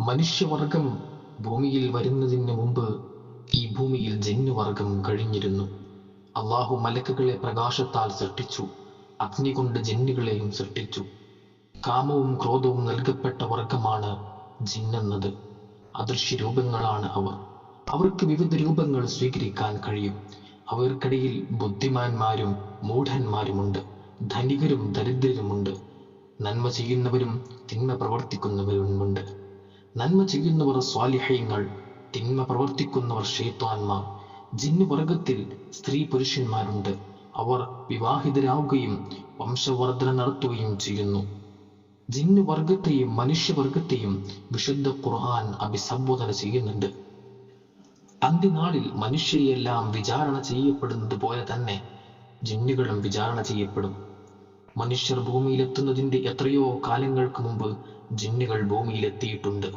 മനുഷ്യവർഗം ഭൂമിയിൽ വരുന്നതിന് മുമ്പ് ഈ ഭൂമിയിൽ ജിന്നുവർഗം കഴിഞ്ഞിരുന്നു. അള്ളാഹു മലക്കുകളെ പ്രകാശത്താൽ സൃഷ്ടിച്ചു, അഗ്നി കൊണ്ട് ജിന്നുകളെയും സൃഷ്ടിച്ചു. കാമവും ക്രോധവും നൽകപ്പെട്ട വർഗമാണ് ജിന്നെന്നത്. അദൃശ്യ രൂപങ്ങളാണ് അവർ. അവർക്ക് വിവിധ രൂപങ്ങൾ സ്വീകരിക്കാൻ കഴിയും. അവർക്കിടയിൽ ബുദ്ധിമാന്മാരും മൂഢന്മാരുമുണ്ട്, ധനികരും ദരിദ്രരുമുണ്ട്, നന്മ ചെയ്യുന്നവരും തിന്മ പ്രവർത്തിക്കുന്നവരുമുണ്ട്. നന്മ ചെയ്യുന്നവർ സ്വാലിഹീങ്ങൾ, തിന്മ പ്രവർത്തിക്കുന്നവർ ശൈത്വാന്മാർ. ജിന്ന് വർഗത്തിൽ സ്ത്രീ പുരുഷന്മാരുണ്ട്. അവർ വിവാഹിതരാവുകയും വംശവർദ്ധന നടത്തുകയും ചെയ്യുന്നു. ജിന്ന് വർഗത്തെയും മനുഷ്യവർഗത്തെയും വിശുദ്ധ ഖുർആൻ അഭിസംബോധന ചെയ്യുന്നുണ്ട്. അന്ത്യനാളിൽ മനുഷ്യരെയെല്ലാം വിചാരണ ചെയ്യപ്പെടുന്നത് പോലെ തന്നെ ജിന്നുകളും വിചാരണ ചെയ്യപ്പെടും. മനുഷ്യർ ഭൂമിയിലെത്തുന്നതിന്റെ എത്രയോ കാലങ്ങൾക്ക് മുമ്പ് ജിന്നുകൾ ഭൂമിയിലെത്തിയിട്ടുണ്ട്.